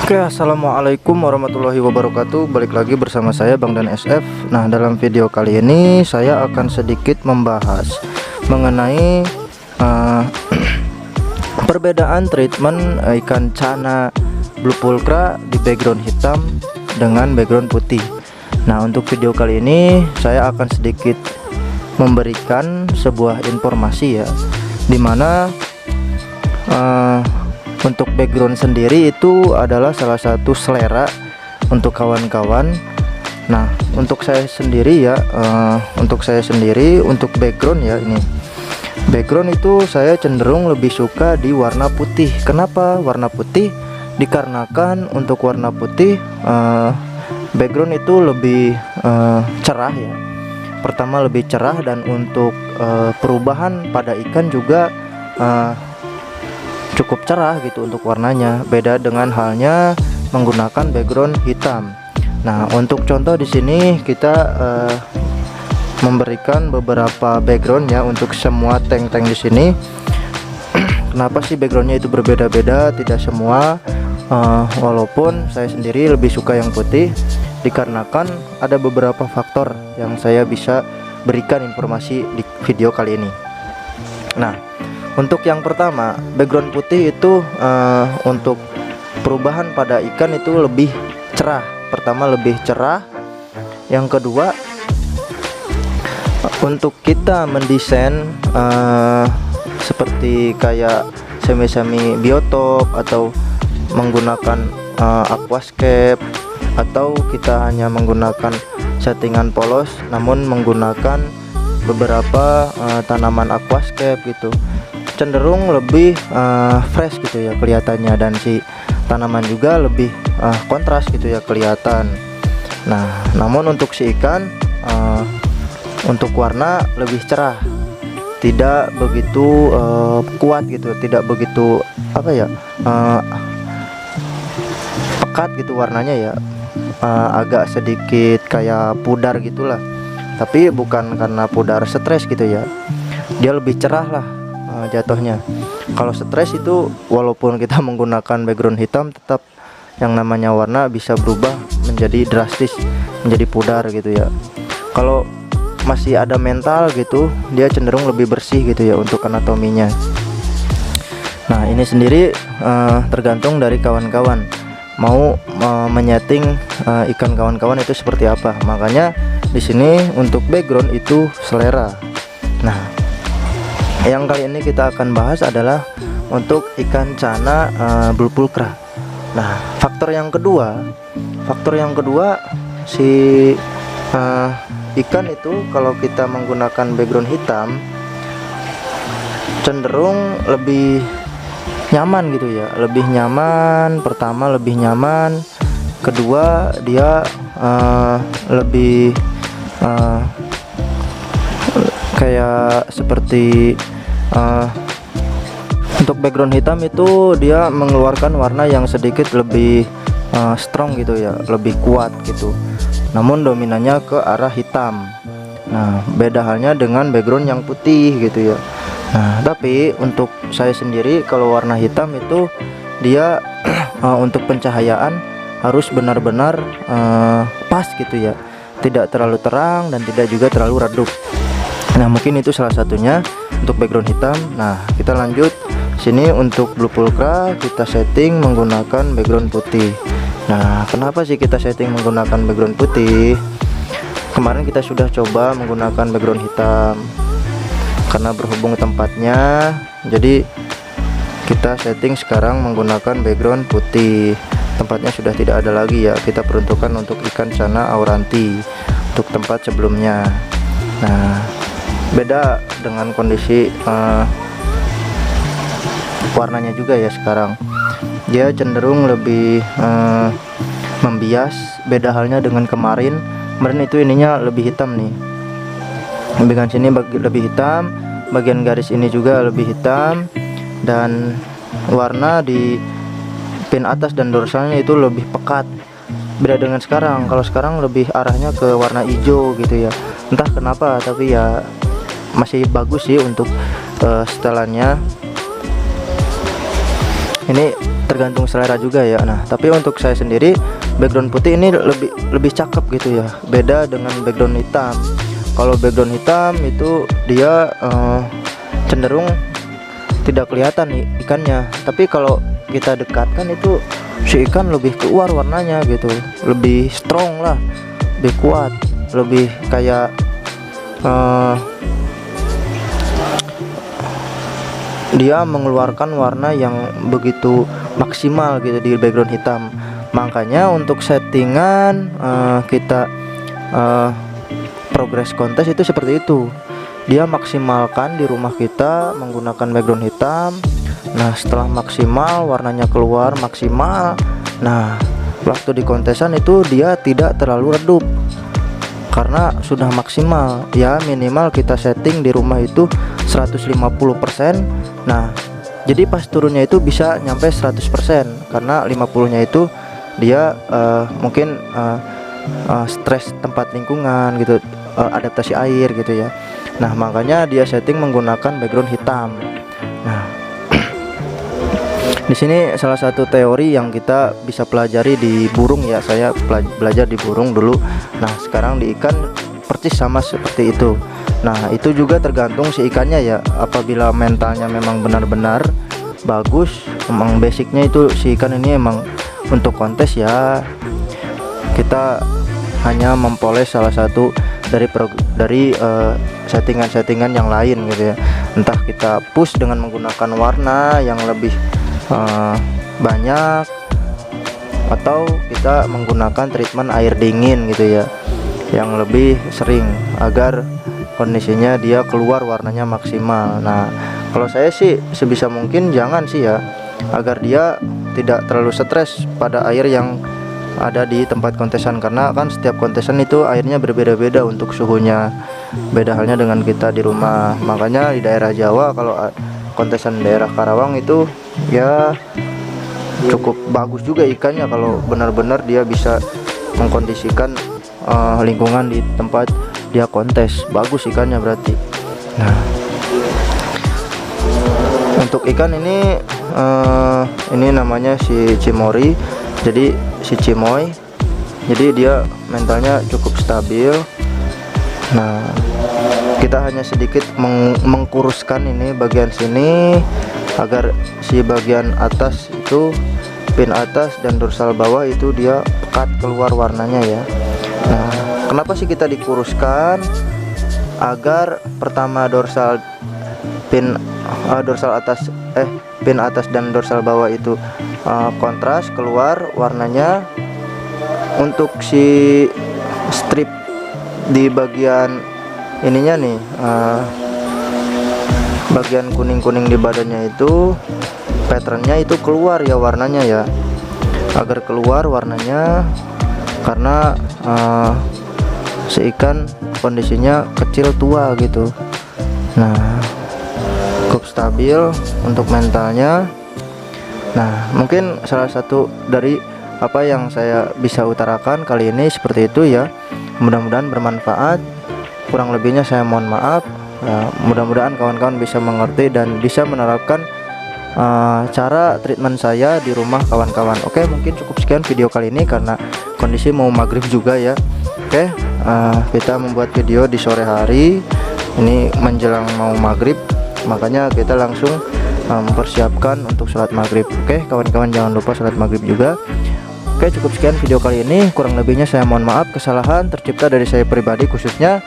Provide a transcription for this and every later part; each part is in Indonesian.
Oke, assalamualaikum warahmatullahi wabarakatuh. Balik lagi bersama saya Bang Dan SF. Nah, dalam video kali ini saya akan sedikit membahas mengenai perbedaan treatment ikan cana blue pulchra di background hitam dengan background putih. Nah, untuk video kali ini saya akan sedikit memberikan sebuah informasi ya, dimana untuk background sendiri itu adalah salah satu selera untuk kawan-kawan. Nah, untuk saya sendiri ya, untuk background ya, ini background itu saya cenderung lebih suka di warna putih. Kenapa warna putih? Dikarenakan untuk warna putih background itu lebih cerah ya. Pertama lebih cerah, dan untuk perubahan pada ikan juga cukup cerah gitu untuk warnanya, beda dengan halnya menggunakan background hitam. Nah, untuk contoh di sini kita memberikan beberapa background ya untuk semua tank-tank di sini. Kenapa sih backgroundnya itu berbeda-beda? Tidak semua, walaupun saya sendiri lebih suka yang putih, dikarenakan ada beberapa faktor yang saya bisa berikan informasi di video kali ini. Nah, untuk yang pertama, background putih itu untuk perubahan pada ikan itu lebih cerah. Pertama lebih cerah. Yang kedua, untuk kita mendesain seperti kayak semi biotop atau menggunakan aquascape, atau kita hanya menggunakan settingan polos namun menggunakan beberapa tanaman aquascape gitu, cenderung lebih fresh gitu ya kelihatannya, dan si tanaman juga lebih kontras gitu ya kelihatan. Nah, namun untuk si ikan untuk warna lebih cerah, tidak begitu kuat gitu, tidak begitu pekat gitu warnanya ya, agak sedikit kayak pudar gitulah, tapi bukan karena pudar stres gitu ya, dia lebih cerah lah jatuhnya. Kalau stres itu walaupun kita menggunakan background hitam, tetap yang namanya warna bisa berubah menjadi drastis, menjadi pudar gitu ya. Kalau masih ada mental gitu, dia cenderung lebih bersih gitu ya untuk anatominya. Nah, ini sendiri tergantung dari kawan-kawan mau menyeting ikan kawan-kawan itu seperti apa. Makanya di sini untuk background itu selera. Nah, yang kali ini kita akan bahas adalah untuk ikan cana blue pulchra. Nah, faktor yang kedua si ikan itu kalau kita menggunakan background hitam cenderung lebih nyaman gitu ya, lebih nyaman. Pertama lebih nyaman, kedua dia lebih kayak seperti untuk background hitam itu dia mengeluarkan warna yang sedikit lebih strong gitu ya, lebih kuat gitu, namun dominannya ke arah hitam. Nah, beda halnya dengan background yang putih gitu ya. Nah, tapi untuk saya sendiri kalau warna hitam itu dia untuk pencahayaan harus benar-benar pas gitu ya, tidak terlalu terang dan tidak juga terlalu redup. Nah, mungkin itu salah satunya untuk background hitam. Nah, kita lanjut sini untuk blue pulchra kita setting menggunakan background putih. Nah, kenapa sih kita setting menggunakan background putih? Kemarin kita sudah coba menggunakan background hitam, karena berhubung tempatnya, jadi kita setting sekarang menggunakan background putih. Tempatnya sudah tidak ada lagi ya, kita peruntukkan untuk ikan cana auranti untuk tempat sebelumnya. Nah, beda dengan kondisi warnanya juga ya, sekarang dia cenderung lebih membias. Beda halnya dengan kemarin itu ininya lebih hitam nih, bagian sini lebih hitam, bagian garis ini juga lebih hitam, dan warna di pin atas dan dorsalnya itu lebih pekat. Beda dengan sekarang, kalau sekarang lebih arahnya ke warna hijau gitu ya, entah kenapa, tapi ya masih bagus sih untuk setelannya. Ini tergantung selera juga ya. Nah tapi untuk saya sendiri background putih ini lebih cakep gitu ya, beda dengan background hitam. Kalau background hitam itu dia cenderung tidak kelihatan nih ikannya, tapi kalau kita dekatkan itu si ikan lebih keluar warnanya gitu, lebih strong lah, lebih kuat, lebih kayak dia mengeluarkan warna yang begitu maksimal gitu di background hitam. Makanya untuk settingan kita progress kontes itu seperti itu, dia maksimalkan di rumah kita menggunakan background hitam. Nah setelah maksimal warnanya keluar maksimal, nah waktu di kontesan itu dia tidak terlalu redup karena sudah maksimal ya. Minimal kita setting di rumah itu 150%. Nah jadi pas turunnya itu bisa nyampe 100%, karena 50 nya itu dia mungkin stres tempat lingkungan gitu, adaptasi air gitu ya. Nah makanya dia setting menggunakan background hitam. Nah di sini salah satu teori yang kita bisa pelajari di burung ya, saya belajar di burung dulu. Nah sekarang di ikan persis sama seperti itu. Nah itu juga tergantung si ikannya ya, apabila mentalnya memang benar-benar bagus, memang basicnya itu si ikan ini emang untuk kontes ya, kita hanya mempoles salah satu dari settingan-settingan yang lain gitu ya. Entah kita push dengan menggunakan warna yang lebih banyak, atau kita menggunakan treatment air dingin gitu ya, yang lebih sering agar kondisinya dia keluar warnanya maksimal. Nah kalau saya sih sebisa mungkin jangan sih ya, agar dia tidak terlalu stres pada air yang ada di tempat kontesan, karena kan setiap kontesan itu airnya berbeda-beda untuk suhunya, beda halnya dengan kita di rumah. Makanya di daerah Jawa kalau kontesan daerah Karawang itu ya cukup bagus juga ikannya, kalau benar-benar dia bisa mengkondisikan lingkungan di tempat dia kontes, bagus ikannya berarti. Nah untuk ikan ini namanya si Cimory, jadi si Cimoy, jadi dia mentalnya cukup stabil. Nah kita hanya sedikit mengkuruskan ini bagian sini agar si bagian atas itu, pin atas dan dorsal bawah itu dia pekat keluar warnanya ya. Nah kenapa sih kita dikuruskan? Agar pertama pin atas dan dorsal bawah itu kontras keluar warnanya. Untuk si strip di bagian ininya nih, bagian kuning-kuning di badannya itu patternnya itu keluar ya warnanya ya, agar keluar warnanya karena si ikan kondisinya kecil tua gitu. Nah cukup stabil untuk mentalnya. Nah mungkin salah satu dari apa yang saya bisa utarakan kali ini seperti itu ya, mudah-mudahan bermanfaat. Kurang lebihnya saya mohon maaf. Mudah-mudahan kawan-kawan bisa mengerti dan bisa menerapkan cara treatment saya di rumah kawan-kawan. Oke mungkin cukup sekian video kali ini karena kondisi mau maghrib juga ya. Oke kita membuat video di sore hari ini menjelang mau maghrib, makanya kita langsung mempersiapkan untuk sholat maghrib. Oke kawan-kawan jangan lupa sholat maghrib juga. Oke cukup sekian video kali ini, kurang lebihnya saya mohon maaf. Kesalahan tercipta dari saya pribadi khususnya,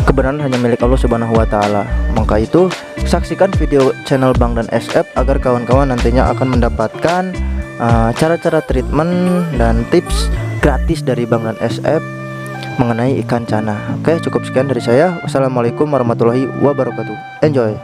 kebenaran hanya milik Allah Subhanahu wa Ta'ala. Maka itu saksikan video channel Bang dan SF agar kawan-kawan nantinya akan mendapatkan cara-cara treatment dan tips gratis dari Bang dan SF mengenai ikan cana. Oke cukup sekian dari saya. Wassalamualaikum warahmatullahi wabarakatuh. Enjoy.